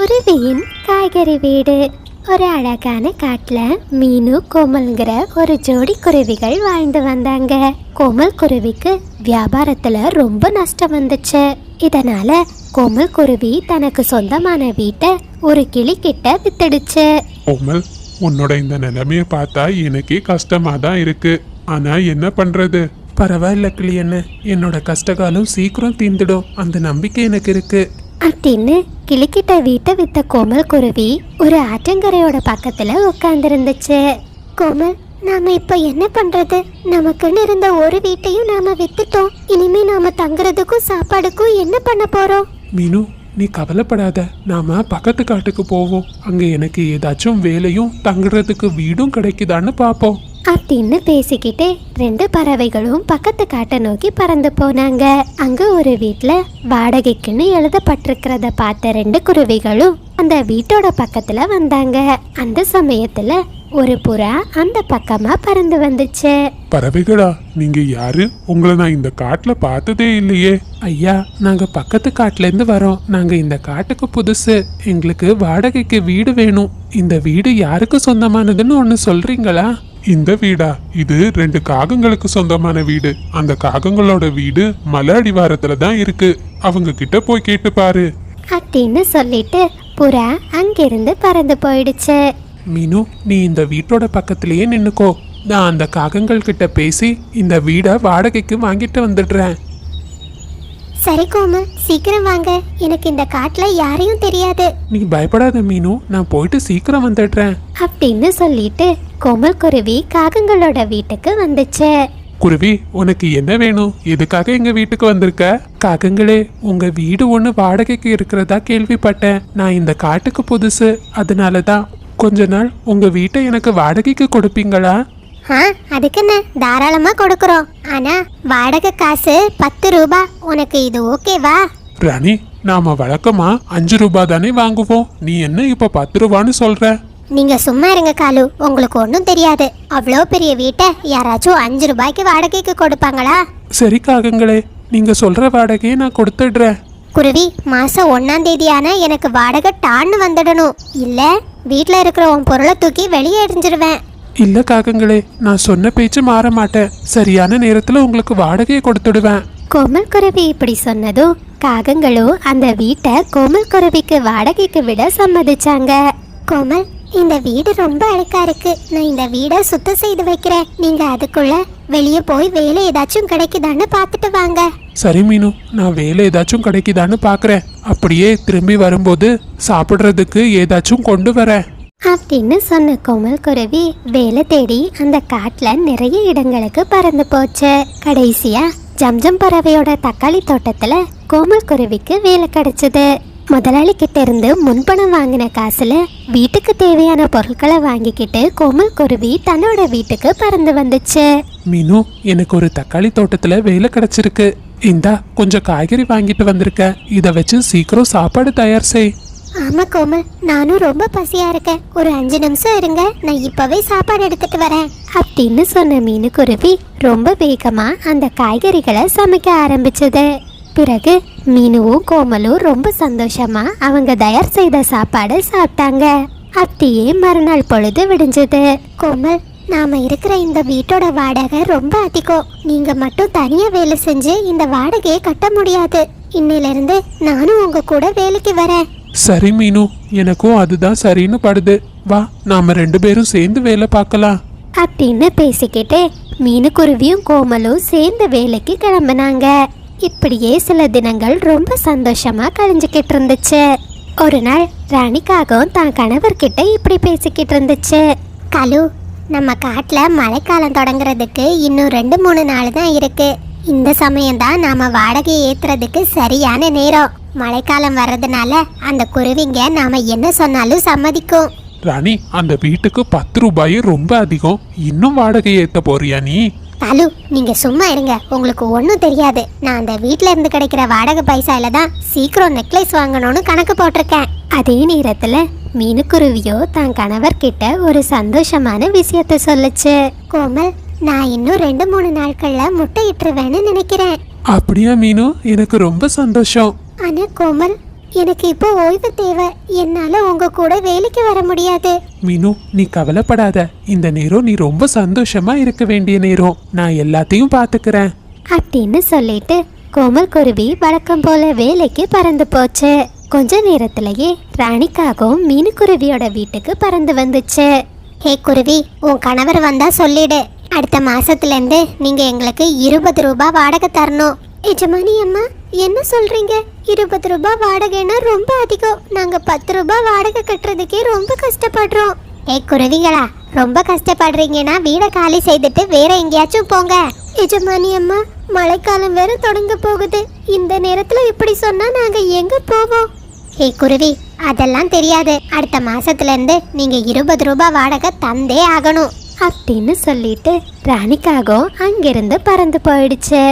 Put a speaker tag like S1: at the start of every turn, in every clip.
S1: குருவியின் காய்கறி வீடு. ஒரு அழகான காட்டுல மீனு கோமல்ங்கிற ஒரு ஜோடி குருவிகள் வாழ்ந்து வந்தாங்க. கோமல் குருவிக்கு வியாபாரத்துல ரொம்ப நஷ்டம் வந்துச்சு. இதனால கோமல் குருவி தனக்கு சொந்தமான வீட்டை ஒரு கிளி கிட்ட வித்துடுச்சு.
S2: கோமல், உன்னோட இந்த நிலைமைய பார்த்தா எனக்கே கஷ்டமா தான் இருக்கு. ஆனா என்ன பண்றது?
S3: பரவாயில்ல கிளியண்ண, என்னோட கஷ்டகாலம் சீக்கிரம் தீந்துடும், அந்த நம்பிக்கை எனக்கு இருக்கு
S1: அப்படின்னு கிளிக்கிட்ட வீட்டை வித்த கோமல் குருவி ஒரு ஆற்றங்கரையோட பக்கத்துல உட்கார்ந்துருந்துச்சு. கோமல், நாம இப்ப என்ன பண்றது? நமக்குன்னு இருந்த ஒரு வீட்டையும் நாம வித்துட்டோம். இனிமே நாம தங்குறதுக்கும் சாப்பாடுக்கும் என்ன பண்ண போறோம்?
S3: மீனு, நீ கவலைப்படாத, நாம பக்கத்து காட்டுக்கு போவோம். அங்க எனக்கு ஏதாச்சும் வேலையும் தங்குறதுக்கு வீடும் கிடைக்குதான்னு பாப்போம்
S1: அப்படின்னு பேசிக்கிட்டே ரெண்டு பறவைகளும் பக்கத்து காட்டை நோக்கி பறந்து போனாங்க. அங்க ஒரு வீட்டுல வாடகைக்குன்னு எழுதப்பட்டிருக்கிறத பார்த்த ரெண்டு குருவிகளும் அந்த வீட்டோட பக்கத்துல வந்தாங்க. அந்த சமயத்துல ஒரு புறா அந்த பக்கமா பறந்து வந்துச்சு.
S2: பறவைகளா, நீங்க யாரு? உங்களை நான் இந்த காட்டுல பார்த்ததே இல்லையே.
S3: ஐயா, நாங்க பக்கத்து காட்டுல இருந்து வரோம். நாங்க இந்த காட்டுக்கு புதுசு. எங்களுக்கு வாடகைக்கு வீடு வேணும். இந்த வீடு யாருக்கு சொந்தமானதுன்னு ஒன்னு சொல்றீங்களா?
S2: இந்த வீடா? இது 2 காகங்களுக்கு சொந்தமான வீடு. அந்த காகங்களோட வீடு மலை அடிவாரத்துல தான் இருக்கு. அவங்க கிட்ட போய் கேட்டு பாரு
S1: அப்படின்னு சொல்லிட்டு புறா அங்கிருந்து பறந்து போயிடுச்சு.
S3: மீனு, நீ இந்த வீட்டோட பக்கத்திலேயே நின்னுக்கோ. நான் அந்த காகங்கள் கிட்ட பேசி இந்த வீடை வாடகைக்கு வாங்கிட்டு வந்துடுறேன்.
S1: சரி கோமல், சீக்கிரம் வாங்க. எனக்கு இந்த காட்டுல யாரையும் தெரியாது.
S3: நீ பயப்படாத மீனு, நான் போயிட்டு சீக்கிரம் வந்துடுறேன்
S1: அப்படின்னு சொல்லிட்டு கோமல் குருவி காகங்களோட வீட்டுக்கு வந்துச்சு.
S3: குருவி, உனக்கு என்ன வேணும்? எதுக்காக எங்க வீட்டுக்கு வந்திருக்க? காகங்களே, உங்க வீடு ஒண்ணு வாடகைக்கு இருக்கிறதா கேள்விப்பட்டேன். நான் இந்த காட்டுக்கு புதுசு, அதனாலதான் கொஞ்ச நாள் உங்க வீட்டை எனக்கு வாடகைக்கு கொடுப்பீங்களா?
S1: அதுக்கு என்ன, தாராளமா கொடுக்கறோம். ஆனா வாடகை காசு 10 ரூபாய். உனக்கு இது ஓகேவா?
S3: ராணி, நாம வழக்கமா 5 ரூபாய் தானே வாங்குவோம். நீ என்ன இப்ப 10 ரூபான்னு சொல்ற?
S1: நீங்க சும்மா இருங்க காலு, உங்களுக்கு ஒன்றும் தெரியாது. அவ்வளோ பெரிய வீட்டை யாராச்சும் 5 ரூபாய்க்கு வாடகைக்கு கொடுப்பாங்களா?
S3: சரி காகங்களே, நீங்க சொல்ற வாடகையை நான் கொடுத்துடுறேன்.
S1: குருவி, மாசம் 1ஆம் தேதி ஆனா எனக்கு வாடகை டான்னு வந்துடணும். இல்ல வீட்டுல இருக்கிற உன் பொருளை தூக்கி வெளியே எறிஞ்சிருவேன்.
S3: இல்ல காகங்களே, நான் சொன்ன பேச்சு மாற மாட்டேன். சரியான நேரத்துல உங்களுக்கு வாடகையை கொடுத்துடுவேன்.
S1: கோமல் குருவி இப்படி சொன்னதும் காகங்களும் அந்த வீட்டை கோமல் குருவிக்கு வாடகைக்கு விட சம்மதிச்சாங்க. கோமல், இந்த வீடு ரொம்ப அழுக்கா இருக்கு. நான் இந்த வீடை சுத்தம் செய்து வைக்கிறேன். நீங்க அதுக்குள்ள வெளியே போய் வேலை ஏதாச்சும் கிடைக்குதான்னு பார்த்துட்டு வாங்க.
S3: சரி மீனு, நான் வேலை ஏதாச்சும் கிடைக்குதான்னு பாக்குறேன். அப்படியே திரும்பி வரும்போது சாப்பிடுறதுக்கு ஏதாச்சும் கொண்டு வரேன்
S1: அப்படின்னு சொன்ன கோமல் குருவி வேலை தேடி அந்த காட்டுல நிறைய இடங்களுக்கு பறந்து போச்சு. கடைசியா ஜம்ஜம் பறவையோட தக்காளி தோட்டத்துல கோமல் குருவிக்கு வேலை கிடைச்சது. முதலாளி கிட்ட இருந்து முன்பணம் வாங்கின காசுல வீட்டுக்கு தேவையான பொருட்களை வாங்கிக்கிட்டு கோமல் குருவி தன்னோட வீட்டுக்கு பறந்து வந்துச்சு.
S3: மீனு, எனக்கு ஒரு தக்காளி தோட்டத்துல வேலை கிடைச்சிருக்கு. இந்தா கொஞ்சம் காய்கறி வாங்கிட்டு வந்திருக்க. இத வச்சு சீக்கிரம் சாப்பாடு தயார் செய்.
S1: ஆமா கோமல், நானும் ரொம்ப பசியா இருக்கேன். ஒரு 5 நிமிஷம் இருங்க, நான் இப்பவே சாப்பாடு எடுத்துட்டு வரேன் அப்படின்னு சொன்ன மீனு குருவி ரொம்ப வேகமா அந்த காய்கறிகளை சமைக்க ஆரம்பிச்சது. பிறகு மீனுவும் கோமலும் ரொம்ப சந்தோஷமா அவங்க தயார் செய்த சாப்பாடு சாப்பிட்டாங்க. அப்படியே மறுநாள் பொழுது விடிஞ்சது. கோமல், நாம இருக்கிற இந்த வீட்டோட வாடகை ரொம்ப அதிகம். நீங்க மட்டும் தனியா வேலை செஞ்சு இந்த வாடகையை கட்ட முடியாது. இன்னையில இருந்து நானும் உங்க கூட வேலைக்கு வரேன்.
S3: சரி மீனு, எனக்கும் அதுதான் சரின்னு படுது. வா, நாம 2 பேரும் சேர்ந்து வேலை பார்க்கலாம்
S1: அப்படின்னு பேசிக்கிட்டு மீனு குருவியும் கோமலும் சேர்ந்து வேலைக்கு கிளம்பினாங்க. இப்படியே சில தினங்கள் ரொம்ப சந்தோஷமா கழிஞ்சுக்கிட்டு இருந்துச்சு. ஒரு நாள் ராணிக்காகவும் தான் கணவர்கிட்ட இப்படி பேசிக்கிட்டு இருந்துச்சு. கலு, நம்ம காட்டுல மழைக்காலம் தொடங்குறதுக்கு இன்னும் 2-3 நாள் தான் இருக்கு. இந்த சமயம் தான் நாம வாடகை ஏத்துறதுக்கு சரியான நேரம். மழைக்காலம் வர்றதுனால அந்த குருவிங்க நாம என்ன சொன்னாலும் சம்மதிக்கும்.
S3: ராணி, அந்த வீட்டுக்கு 10 ரூபாய் ரொம்ப அதிகம். இன்னும் வாடகை ஏத்த போறியா நீ?
S1: தாலு, நீங்க சும்மா இருங்க, உங்களுக்கு ஒன்றும் தெரியாது. நான் அந்த வீட்ல இருந்து கிடைக்கிற வாடகை பைசால தான் சீக்கிரம் நெக்லஸ் வாங்கணும்னு கணக்கு போட்டிருக்கேன். அதே நேரத்துல மீனுக்குருவியோ தான் கணவர்கிட்ட ஒரு சந்தோஷமான விஷயத்த சொல்லுச்சு. கோமல், நான் இன்னும் 2-3 நாட்கள்ல முட்டை இட்டுருவேன்னு நினைக்கிறேன்.
S3: அப்படியா மீனு, எனக்கு ரொம்ப சந்தோஷம்.
S1: ஆனா கோமல், எனக்கு இப்போ ஓய்வு தேவை. என்னால உங்க கூட வேலைக்கு வர முடியாது.
S3: மீனு, நீ கவலைப்படாத. இந்த நேரம் நீ ரொம்ப சந்தோஷமா இருக்க வேண்டிய நேரம். நான் எல்லாத்தையும் பாத்துக்கிறேன்
S1: அப்படின்னு சொல்லிட்டு கோமல் குருவி வழக்கம் போல வேலைக்கு பறந்து போச்சு. கொஞ்ச நேரத்திலேயே ராணிக்காகவும் மீனுக்குருவியோட வீட்டுக்கு பறந்து வந்துச்சு. ஹே குருவி, உன் கணவர் வந்தா சொல்லிடு, அடுத்த மாசத்துல இருந்து நீங்க எங்களுக்கு 20 ரூபாய் வாடகை தரணும். எஜமானி அம்மா, என்ன சொல்றீங்க? 20 ரூபாய் வாடகைன்னா ரொம்ப அதிகம். நாங்க 10 ரூபாய் வாடகை கட்டுறதுக்கே ரொம்ப கஷ்டப்படுறோம். ஏ குருவிகளா, ரொம்ப கஷ்டப்படுறீங்கன்னா வீடை காலி செய்துட்டு வேற எங்கேயாச்சும் போங்க. எஜமானி அம்மா, மழைக்காலம் வேற தொடங்க போகுது. இந்த நேரத்துல இப்படி சொன்னா நாங்க எங்க போவோம்? ஏ குருவி, அதெல்லாம் தெரியாது. அடுத்த மாசத்துல இருந்து நீங்க 20 ரூபாய் வாடகை தந்தே ஆகணும் அப்படின்னு சொல்லிட்டு ராணிக்காகவும் அங்கிருந்து பறந்து போயிடுச்சு.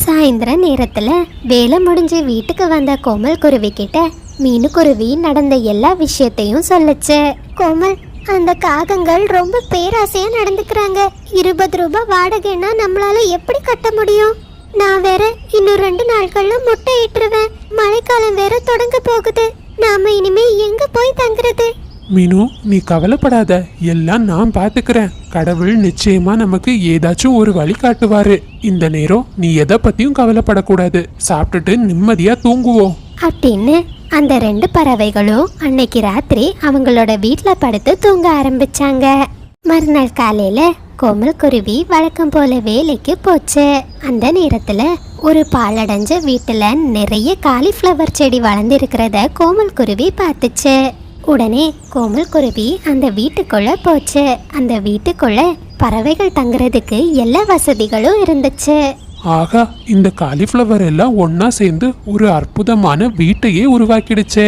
S1: சாயந்தர நேரத்துல வேலை முடிஞ்சு வீட்டுக்கு வந்த கோமல் குருவி கிட்ட மீனுக்குருவி நடந்த எல்லா விஷயத்தையும் சொல்லுச்சு. கோமல், அந்த காகங்கள் ரொம்ப பேராசையா நடந்துக்கிறாங்க. 20 ரூபாய் வாடகைன்னா நம்மளால எப்படி கட்ட முடியும்? நான் வேற இன்னும் 2 நாட்கள்ல முட்டை இட்டுருவேன். மழைக்காலம் வேற தொடங்க போகுது. நாம இனிமே எங்க போய் தங்குறது?
S3: மீனு, நீ கவலைப்படாத. எல்லாம் நான் பாத்துக்கிறேன். கடவுள் நிச்சயமா நமக்கு ஏதாச்சும் ஒரு வழி காட்டுவாரு. இந்த நேரம் நீ எதை பத்தியும் கவலைப்படக்கூடாது. சாப்பிட்டுட்டு நிம்மதியா தூங்குவோம்
S1: அப்படின்னு அந்த 2 பறவைகளும் அன்னைக்கு ராத்திரி அவங்களோட வீட்டுல படுத்து தூங்க ஆரம்பிச்சாங்க. மறுநாள் காலையில கோமல் குருவி வழக்கம் போல வேலைக்கு போச்சு. அந்த நேரத்துல ஒரு பாலடைஞ்ச வீட்டுல நிறைய காலிஃப்ளவர் செடி வளர்ந்திருக்கிறத கோமல் குருவி பார்த்துச்சு. உடனே கோமல் குருவி அந்த வீட்டுக்குள்ள போச்சு. அந்த வீட்டுக்குள்ள பறவைகள் தங்குறதுக்கு எல்லா வசதிகளும் இருந்துச்சு.
S3: ஆகா, இந்த காலிஃப்ளவர் எல்லாம் ஒன்னா சேர்ந்து ஒரு அற்புதமான வீட்டையே உருவாக்கிடுச்சே.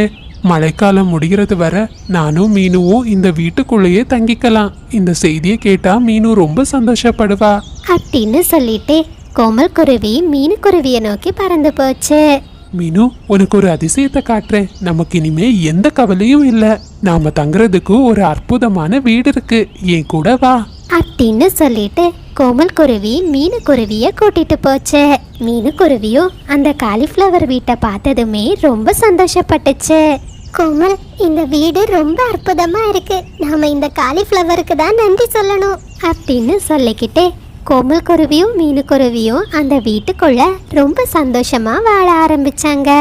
S3: மழைக்காலம் முடிகிறது வர நானும் மீனுவும் இந்த வீட்டுக்குள்ளேயே தங்கிக்கலாம். இந்த செய்தியை கேட்டா மீனு ரொம்ப சந்தோஷப்படுவா
S1: அப்படின்னு சொல்லிட்டு கோமல் குருவி மீனுக்குருவியை நோக்கி பறந்து போச்சு.
S3: மீனு, உனக்கு ஒரு அதிசயத்தை காட்டுறேன். நமக்கு இனிமே எந்த கவலையும் இல்ல. நாம தங்குறதுக்கு ஒரு அற்புதமான வீடு இருக்கு. என் கூட வா
S1: அப்படின்னு சொல்லிட்டு கோமல் குருவி மீனுக்குருவிய கூட்டிட்டு போச்சு. மீனுக்குருவியும் அந்த காலிஃப்ளவர் வீட்டை பார்த்ததுமே ரொம்ப சந்தோஷப்பட்டுச்சு. கோமல், இந்த வீடு ரொம்ப அற்புதமா இருக்கு. நாம இந்த காலிஃப்ளவருக்கு தான் நன்றி சொல்லணும் அப்படின்னு சொல்லிக்கிட்டு கோமல் குருவியும் மீனுக்குருவியும் அந்த வீட்டுக்குள்ள ரொம்ப சந்தோஷமா வாழ ஆரம்பிச்சாங்க.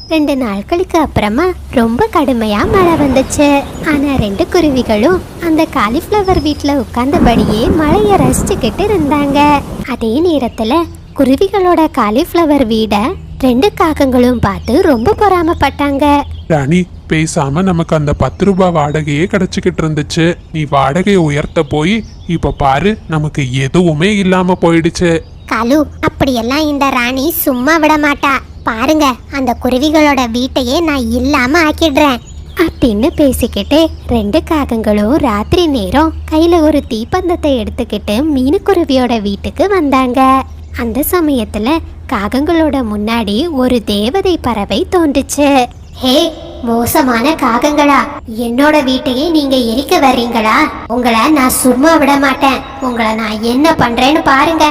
S1: 2 நாட்களுக்கு அப்புறமா ரொம்ப கடுமையா மழை வந்துச்சு. ஆனா 2 குருவிகளும் அந்த காலிஃப்ளவர் வீட்டுல உட்கார்ந்தபடியே மழைய ரசிச்சுக்கிட்டு இருந்தாங்க. அதே நேரத்துல குருவிகளோட காலிஃப்ளவர் வீட 2 காகங்களும் பார்த்து ரொம்ப பொறாமப்பட்டாங்க.
S2: ராணி, பேசாம நமக்கு அந்த 10 ரூபாய் வாடகையே கிடைச்சிக்கிட்டு இருந்துச்சு. நீ வாடகையை உயர்த்த போய் இப்ப பாரு, நமக்கு எதுவுமே இல்லாம போயிடுச்சு.
S1: காலு, அப்படியெல்லாம் இந்த ராணி சும்மா விட மாட்டா. பாருங்க, அந்த குருவிகளோட வீட்டையே நான் இல்லாம ஆக்கிடுறேன் அப்படின்னு பேசிக்கிட்டு 2 காகங்களும் ராத்திரி நேரம் கையில ஒரு தீப்பந்தத்தை எடுத்துக்கிட்டு மீனுக்குருவியோட வீட்டுக்கு வந்தாங்க. அந்த சமயத்துல காகங்களோட முன்னாடி ஒரு தேவதை பறவை தோன்றுச்சு. ஹே மோசமான காகங்களா, என்னோட வீட்டையே நீங்க எரிக்க வர்றீங்களா? உங்களை நான் சும்மா விட மாட்டேன். உங்களை நான் என்ன பண்றேன்னு பாருங்க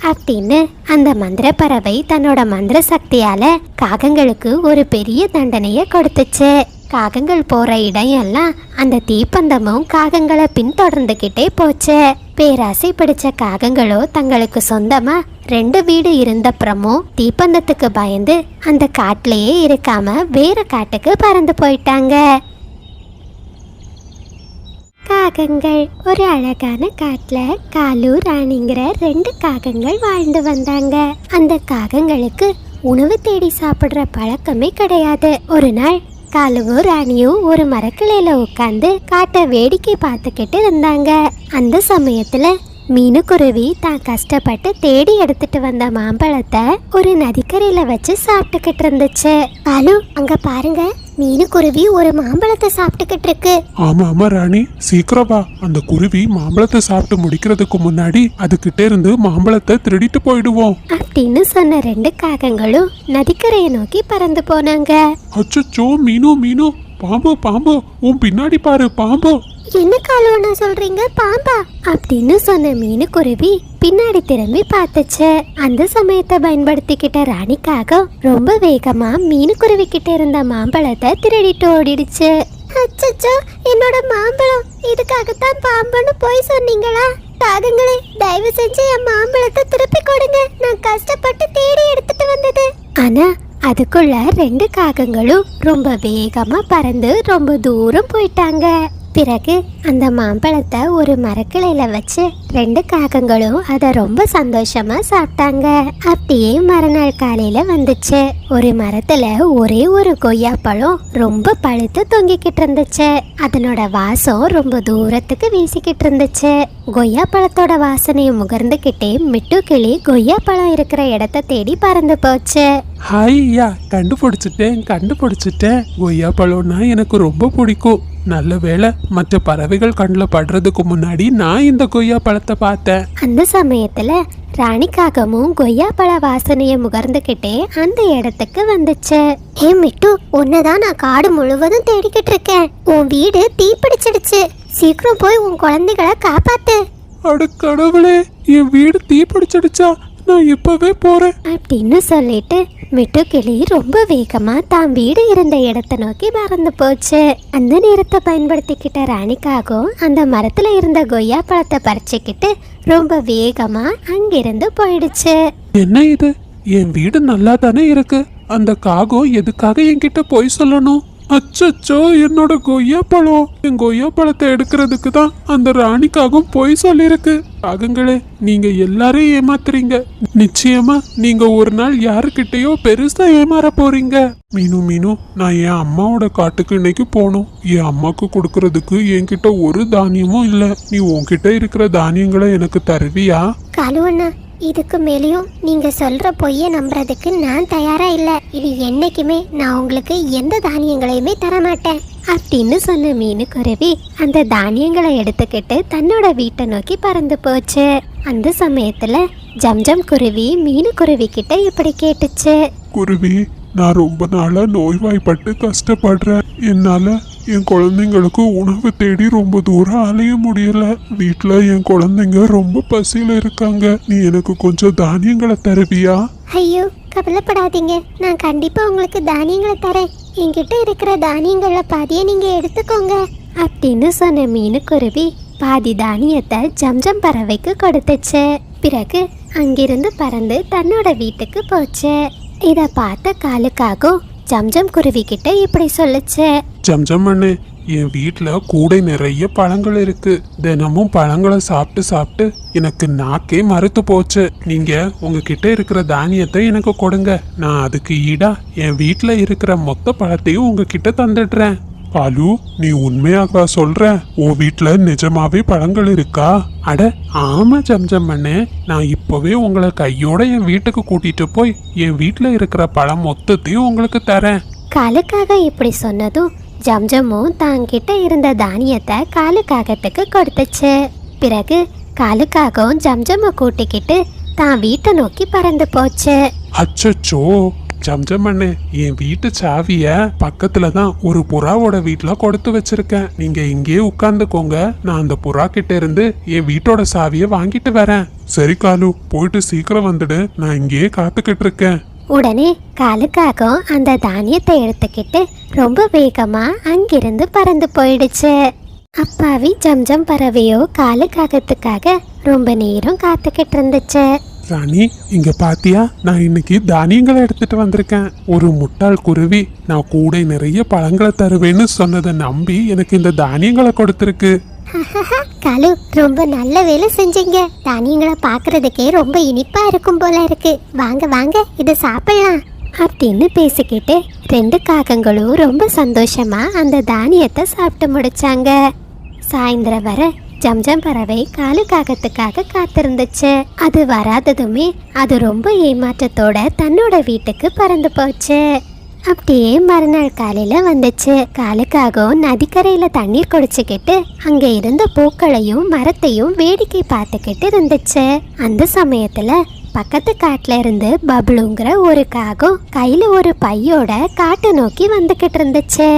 S1: அப்படின்னு அந்த மந்திர பறவை தன்னோட மந்திர சக்தியால காகங்களுக்கு ஒரு பெரிய தண்டனைய கொடுத்துச்சு. காகங்கள் போற இடம் எல்லாம் அந்த தீப்பந்தமும் காகங்களை பின்தொடர்ந்துகிட்டே போச்சு. பேராசை பிடிச்ச காகங்களோ தங்களுக்கு சொந்தமா 2 வீடு இருந்தப்புறமும் தீப்பந்தத்துக்கு பயந்து அந்த காட்டிலேயே இருக்காம வேற காட்டுக்கு பறந்து போயிட்டாங்க. காகங்கள் ஒரு அழகான காட்டுல காலு ராணிங்கிற 2 காகங்கள் வாழ்ந்து வந்தாங்க. அந்த காகங்களுக்கு உணவு தேடி சாப்பிடுற பழக்கமே கிடையாது. ஒரு நாள் காலுவும் ராணியும் ஒரு மரக்கிளையில உட்கார்ந்து காட்டை வேடிக்கை பார்த்துக்கிட்டு இருந்தாங்க. அந்த சமயத்துல மீனுக்குருவி தான் கஷ்டப்பட்டு தேடி எடுத்துட்டு வந்த மாம்பழத்தை ஒரு நதிக்கரையில வச்சு சாப்பிட்டுக்கிட்டு இருந்துச்சு. காலு, அங்க பாருங்க, மீனுக்குருவி ஒரு மாம்பழத்தை சாப்பிட்டுக்கிட்டு இருக்கு.
S2: ஆமா ஆமா ராணி, சீக்கிரம் வா. அந்த குருவி மாம்பழத்தை சாப்பிட்டு முடிக்கிறதுக்கு முன்னாடி அதுகிட்ட இருந்து மாம்பழத்தை திருடிட்டு போயிடுவோம்
S1: அப்படின்னு சொன்ன 2 காகங்களும் நதிக்கரையை நோக்கி பறந்து போனாங்க.
S2: அச்சோ, மீனு மீனு, பாம்பு பாம்பு, உன் பின்னாடி பாரு பாம்பு.
S1: என்ன காலுவனா சொல்றீங்க, பாம்பா அப்படின்னு சொன்ன மீனுக்குருவி பின்னாடி திரும்பி பார்த்துச்சு. அந்த சமயத்தை பயன்படுத்திக்கிட்ட ராணிக்காக ரொம்ப வேகமா மீனுக்குருவி கிட்ட இருந்த மாம்பழத்தை திருடிட்டு ஓடிடுச்சு. அச்சச்சோ, என்னோட மாம்பழம்! இதுக்காகத்தான் பாம்புன்னு போய் சொன்னீங்களா? காகங்களே, தயவு செஞ்சு என் மாம்பழத்தை திருப்பி கொடுங்க. நான் கஷ்டப்பட்டு தேடி எடுத்துட்டு வந்தது. ஆனா அதுக்குள்ள 2 காகங்களும் ரொம்ப வேகமா பறந்து ரொம்ப தூரம் போயிட்டாங்க. பிறகு அந்த மாம்பழத்தை ஒரு மரக்கிளையில வச்சு 2 காகங்களும் அதை ரொம்ப சந்தோஷமா சாப்பிட்டாங்க. அப்படியே மறுநாள் காலையில வந்துச்சு. ஒரு மரத்துல ஒரே ஒரு கொய்யா பழம் ரொம்ப பழுத்து தொங்கிக்கிட்டு இருந்துச்சு. அதனோட வாசம் ரொம்ப தூரத்துக்கு வீசிக்கிட்டு இருந்துச்சு. கொய்யா பழத்தோட வாசனையை முகர்ந்துக்கிட்டே மிட்டு கிளி கொய்யா பழம் இருக்கிற இடத்த தேடி பறந்து போச்சு.
S3: ஹையா, கண்டுபிடிச்சிட்டேன். கொய்யா பழம்னா எனக்கு ரொம்ப பிடிக்கும். நல்ல வேளை மற்ற பறவைகள் கண்ணில் படுறதுக்கு முன்னாடி நான் இந்த கொய்யா பழத்தை பார்த்தேன்.
S1: அந்த சமயத்துல ராணிக்காகமும் கொய்யா பழ வாசனைய முகர்ந்துகிட்டே அந்த இடத்துக்கு வந்துச்சு. ஏ மிட்டு, உன்னதான் நான் காடு முழுவதும் தேடிக்கிட்டு இருக்கேன். உன் வீடு தீப்பிடிச்சிடுச்சு. சீக்கிரம் போய் உன் குழந்தைகளை காப்பாத்து.
S3: அட கடவுளே, என் வீடு தீப்பிடிச்சிடுச்சா? நான் இப்பவே போறேன்
S1: அப்படின்னு சொல்லிட்டு மிட்டு கிளி ரொம்ப வேகமா தான் வீடு இருந்த இடத்தை நோக்கி பறந்து போச்சு. அந்த நேரத்தை பயன்படுத்திக்கிட்ட ராணிக்காகவும் அந்த மரத்துல இருந்த கொய்யா பழத்தை பறிச்சுக்கிட்டு ரொம்ப வேகமா அங்கிருந்து போயிடுச்சு.
S3: என்ன இது? என் வீடு நல்லா தானே இருக்கு. அந்த காகம் எதுக்காக என்கிட்ட போய் சொல்லணும்? அச்சச்சோ, என்னோட கொய்யா பழம்! என் கொய்யா பழத்தை எடுக்கிறதுக்கு தான் அந்த ராணிக்காகவும் போய் சொல்லிருக்கு. காகங்களே, நீங்க எல்லாரையும் ஏமாத்துறீங்க. நிச்சயமா நீங்க ஒரு நாள் யாருக்கிட்டயோ பெருசா ஏமாற போறீங்க. மீனு, நான் என் அம்மாவோட காட்டுக்கு இன்னைக்கு போகணும். என் அம்மாக்கு கொடுக்கறதுக்கு என்கிட்ட ஒரு தானியமும் இல்ல. நீ உன்கிட்ட இருக்கிற தானியங்களை எனக்கு தருவியா?
S1: காலுவண்ணா, இதுக்கு மேலேயும் நீங்க சொல்ற பொய்ய நம்புறதுக்கு நான் தயாரா இல்ல. இது என்னைக்குமே நான் உங்களுக்கு எந்த தானியங்களையுமே தரமாட்டேன் அப்படின்னு சொன்ன மீனுக்குருவி அந்த தானியங்களை எடுத்துக்கிட்டு தன்னோட வீட்டை நோக்கி பறந்து போச்சு. அந்த சமயத்துல ஜம்ஜம் குருவி மீனுக்குருவி கிட்ட இப்படி கேட்டுச்சு.
S2: குருவி, நான் ரொம்ப நாளா நோய்வாய்ப்பட்டு கஷ்டப்படுறேன். என்னால என் குழந்தைங்களுக்கு உணவு தேடி ரொம்ப தூரம் அலைய முடியல. வீட்டுல என் குழந்தைங்க ரொம்ப பசியில இருக்காங்க. நீ எனக்கு கொஞ்சம் தானியங்களை தருவியா?
S1: ஐயோ, கவலைப்படாதீங்க, நான் கண்டிப்பா உங்களுக்கு தானியங்களை தரேன். என்கிட்ட இருக்கிற தானியங்கள பாதியை நீங்க எடுத்துக்கோங்க அப்படின்னு சொன்ன மீனுக்குருவி பாதி தானியத்தை ஜம்ஜம் பறவைக்கு கொடுத்துச்சு. பிறகு அங்கிருந்து பறந்து தன்னோட வீட்டுக்கு போச்சு. இத பார்த்த காலுக்காகவும் ஜம்ஜம் குருவி கிட்ட இப்படி சொல்லுச்சு.
S2: ஜம்ஜம் அண்ணே, என் வீட்டுல கூடை நிறைய பழங்கள் இருக்கு. தினமும் பழங்களை சாப்பிட்டு எனக்கு நாக்கே மறுத்து போச்சு. நீங்க உங்ககிட்ட இருக்கிற தானியத்தை எனக்கு கொடுங்க. நான் அதுக்கு ஈடா என் வீட்டுல இருக்கிற மொத்த பழத்தையும் உங்ககிட்ட தந்துடுறேன். பாலு, நீ உண்மையாக சொல்ற? உன் வீட்டுல நிஜமாவே பழங்கள் இருக்கா? அட ஆமா ஜம்ஜம் அண்ணே, நான் இப்பவே உங்களை கையோட என் வீட்டுக்கு கூட்டிட்டு போய் என் வீட்டுல இருக்கிற பழம் மொத்தத்தையும் உங்களுக்கு தரேன்.
S1: காலுக்காக இப்படி சொன்னதும் ஜம்ஜமும் தாங்கிட்ட இருந்த தானியத்தை காலுக்காகத்துக்கு கொடுத்துச்சு. பிறகு காலுக்காகவும் ஜம்ஜம்மை கூட்டிக்கிட்டு தான் வீட்டை நோக்கி பறந்து போச்சு.
S2: அச்சச்சோ ஜம்ஜம் அண்ணே, என் வீட்டு சாவிய பக்கத்துல தான் ஒரு புறாவோட வீட்டுல கொடுத்து வச்சிருக்கேன். நீங்க இங்கேயே உட்கார்ந்துக்கோங்க. நான் அந்த புறா கிட்ட இருந்து என் வீட்டோட சாவிய வாங்கிட்டு வரேன். சரி காலு, போயிட்டு சீக்கிரம் வந்துடு. நான் இங்கேயே காத்துக்கிட்டு இருக்கேன்.
S1: உடனே காலுக்காகவும் அந்த தானியத்தை எடுத்துக்கிட்டு ரொம்ப வேகமா அங்கிருந்து பறந்து போயிடுச்சு. அப்பாவி ஜம்ஜம் பறவையோ காலுக்காகத்துக்காக ரொம்ப நேரம் காத்துக்கிட்டு இருந்துச்சு.
S2: ராணி, இங்க பாத்தியா, நான் இன்னைக்கு தானியங்களை எடுத்துட்டு வந்திருக்கேன். ஒரு முட்டாள் குருவி நான் கூடை நிறைய பழங்களை தருவேன்னு சொன்னதை நம்பி எனக்கு இந்த தானியங்களை கொடுத்துருக்கு.
S1: காலு, ரொம்ப நல்ல வேலை செஞ்சீங்க. தானியங்களை பாக்குறதுக்கே ரொம்ப இனிப்பா இருக்கும் போல இருக்கு. வாங்க வாங்க, இதை சாப்பிடலாம் அப்படின்னு பேசிக்கிட்டு 2 காகங்களும் ரொம்ப சந்தோஷமா அந்த தானியத்தை சாப்பிட்டு முடிச்சாங்க. சாயந்தரம் வர ஜம்ஜம் பறவை காலுக்காகத்துக்காக காத்திருந்துச்சு. அது வராததுமே அது ரொம்ப ஏமாற்றத்தோட தன்னோட வீட்டுக்கு பறந்து போச்சு. அப்படியே மறுநாள் காலையில வந்துச்சு. காலுக்காகவும் நதிக்கரையில தண்ணீர் குடிச்சுக்கிட்டு அங்க இருந்த பூக்களையும் மரத்தையும் வேடிக்கை பார்த்துக்கிட்டு இருந்துச்சு. அந்த சமயத்துல பக்கத்து காட்டுல இருந்து பப்ளுங்கிற ஒரு காகம் கையில ஒரு பையோட காட்டை நோக்கி வந்துகிட்டு இருந்துச்சு.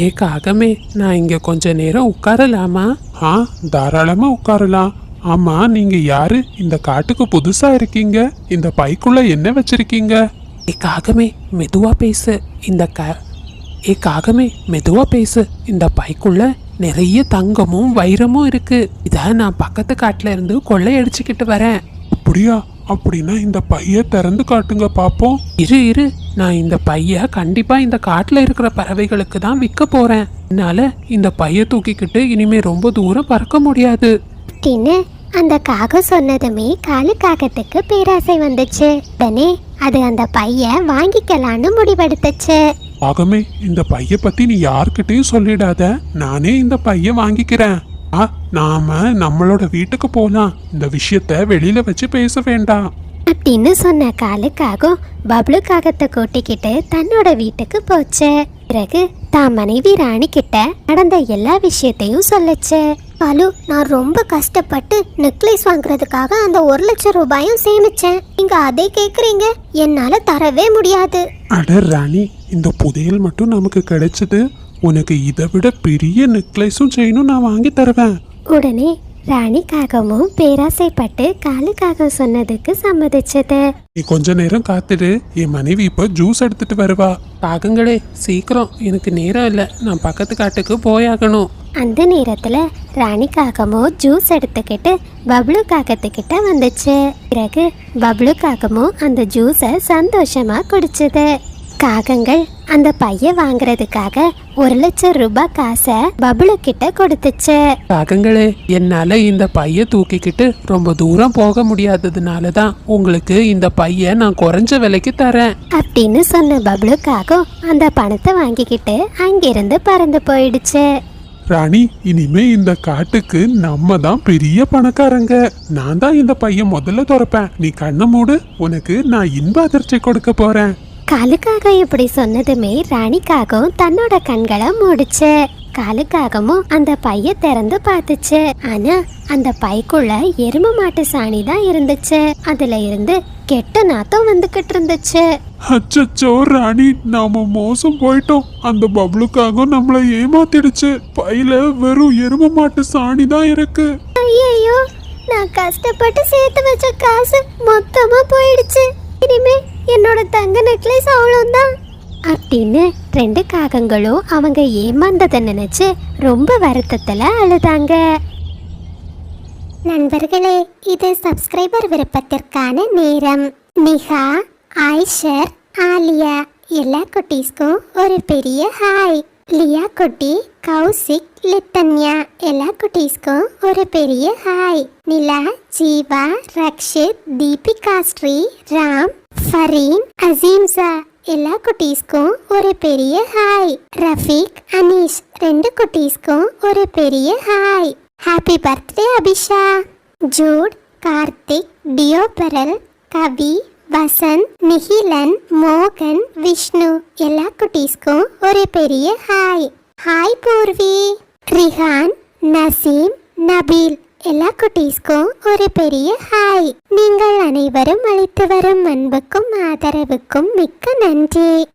S3: ஏ காகமே, நான் இங்க கொஞ்ச நேரம் உட்காரலாமா?
S2: ஆ, தாராளமா உட்காரலாம். ஆமா, நீங்க யாரு? இந்த காட்டுக்கு புதுசா இருக்கீங்க. இந்த பைக்குள்ள என்ன வச்சிருக்கீங்க?
S3: ஏ காகமே மெதுவா பேசு. ஏ காகமே மெதுவா பேசு. இந்த பைக்குள்ள நிறைய தங்கமும் வைரமும் இருக்கு. இத நான் பக்கத்து காட்டுல இருந்து கொள்ளையடிச்சுக்கிட்டு வரேன்.
S2: அப்படியா? அப்படின்னா இந்த பைய திறந்து காட்டுங்க பாப்போம்.
S3: இரு, நான் இந்த பைய கண்டிப்பா இந்த காட்டுல இருக்கிற பறவைகளுக்கு தான் விற்க போறேன். என்னால இந்த பைய தூக்கிக்கிட்டு இனிமே ரொம்ப தூரம் பறக்க முடியாது
S1: அப்படின்னு அந்த காகம் சொன்னதுமே காலு காகத்துக்கு பேராசை வந்துச்சு. உடனே அது அந்த பைய வாங்கிக்கலான்னு முடிவெடுத்துச்சு.
S2: ஆகமே, இந்த பைய பத்தி நீ யார்கிட்டயும் சொல்லிடாத. நானே இந்த பைய வாங்கிக்கிறேன். நாம நம்மளோட வீட்டுக்கு போலாம். இந்த விஷயத்த வெளியில வச்சு பேச வேண்டாம்
S1: அப்படின்னு சொன்ன காலுக்காகவும் பப்ளு காகத்தை கூட்டிக்கிட்டு தன்னோட வீட்டுக்கு போச்சு. பிறகு தான் மனைவி ராணி கிட்ட நடந்த எல்லா விஷயத்தையும் சொல்லுச்சு. காலு, நான் ரொம்ப கஷ்டப்பட்டு நெக்லஸ் வாங்குறதுக்காக அந்த 1,00,000 ரூபாயும் சேமிச்சேன். நீங்க அதை கேக்குறீங்க? என்னால தரவே முடியாது.
S2: அட ராணி, இந்த புதையல் மட்டும் நமக்கு கிடைச்சது. உனக்கு இதை விட பெரிய நெக்லஸும் செயினும் நான் வாங்கி தருவேன்.
S1: உடனே ராணிக்காகவும் பேராசைப்பட்டு காலுக்காக சொன்னதுக்கு சம்மதிச்சது.
S2: நீ கொஞ்ச நேரம் காத்துடு. என் மனைவி இப்ப ஜூஸ் எடுத்துட்டு வருவா.
S3: காகங்களே சீக்கிரம், எனக்கு நேரம் இல்லை. நான் பக்கத்து காட்டுக்கு போயாகணும்.
S1: அந்த நேரத்துல ராணிக்காகமோ ஜூஸ் எடுத்துக்கிட்டு பப்ளு காகத்துக்கிட்ட வந்துச்சு. பிறகு பப்ளு காகமும் அந்த ஜூஸை சந்தோஷமா குடிச்சது. காகங்கள் அந்த பைய வாங்குறதுக்காக 1,00,000 ரூபாய் காசை பப்ளு கிட்ட கொடுத்துச்சு.
S3: காகங்களே, என்னால இந்த பைய தூக்கிக்கிட்டு ரொம்ப தூரம் போக முடியாததுனால தான் உங்களுக்கு இந்த பைய நான் குறைஞ்ச விலைக்கு தரேன்
S1: அப்படின்னு சொன்ன பப்ளு காகம் அந்த பணத்தை வாங்கிக்கிட்டு அங்கிருந்து பறந்து போயிடுச்சு.
S2: ராணி, இனிமே இந்த காட்டுக்கு நம்ம தான் பெரிய பணக்காரங்க. நான் தான் இந்த பையன் முதல்ல திறப்பேன். நீ கண்ணை மூடு. உனக்கு நான் இன்ப அதிர்ச்சி கொடுக்க போறேன்.
S1: காலுக்காக இப்படி சொன்னதுமே ராணிக்காகவும் தன்னோட கண்களை மூடிச்சு. காலுக்காகமும் அந்த பைய திறந்து பார்த்துச்சு. ஆனா அந்த பைக்குள்ள எரும மாட்டு சாணி தான் இருந்துச்சு. அதுல இருந்து கெட்ட நாத்தம் வந்துகிட்டு இருந்துச்சு.
S2: அச்சச்சோ ராணி, நாம மோசம் போயிட்டோம். அந்த பப்ளுக்காக நம்மளை ஏமாத்திடுச்சு. பையில வெறும் எரும மாட்டு சாணி தான் இருக்கு.
S1: ஐயோ, நான் கஷ்டப்பட்டு சேர்த்து வச்ச காசு மொத்தமா போயிடுச்சு. இனிமே என்னோட தங்க நெக்லஸ் அவ்வளோதான் அப்படின்னு 2 காகங்களும் அவங்க ஏமாந்ததை நினைச்சு ரொம்ப வருத்தத்துல அழுதாங்க. நண்பர்களே, இது சப்ஸ்கிரைபர் விருப்பத்திற்கான நேரம். நிஹா, ஆயிஷர், ஆலியா எல்லா குட்டீஸ்க்கும் ஒரு பெரிய ஹாய். லியா குட்டி, கௌசிக், லித்தன்யா எல்லா குட்டீஸ்க்கும் ஒரு பெரிய ஹாய். நிலா, ஜீவா, ரக்ஷித், தீபிகா, ஸ்ரீ, ராம், ஃபரீன், அசீம்சா எல்லா குட்டீஸ்க்கும் ஒரு பெரிய ஹாய். ரஃபீக், அனீஷ் 2 குட்டீஸ்க்கும் ஒரு பெரிய hi. Happy birthday Abisha. Jude, Karthik, டியோபரல், கவி, வசந்த், நிகிலன், மோகன், விஷ்ணு எல்லா குட்டீஸ்க்கும் ஒரு பெரிய ஹாய். ஹாய் பூர்வி. ரிஹான், நசீம், நபீல் எல்லா குட்டீஸ்க்கும் ஒரு பெரிய ஹாய். நீங்கள் அனைவரும் அளித்து வரும் அன்புக்கும் ஆதரவுக்கும் மிக்க நன்றி.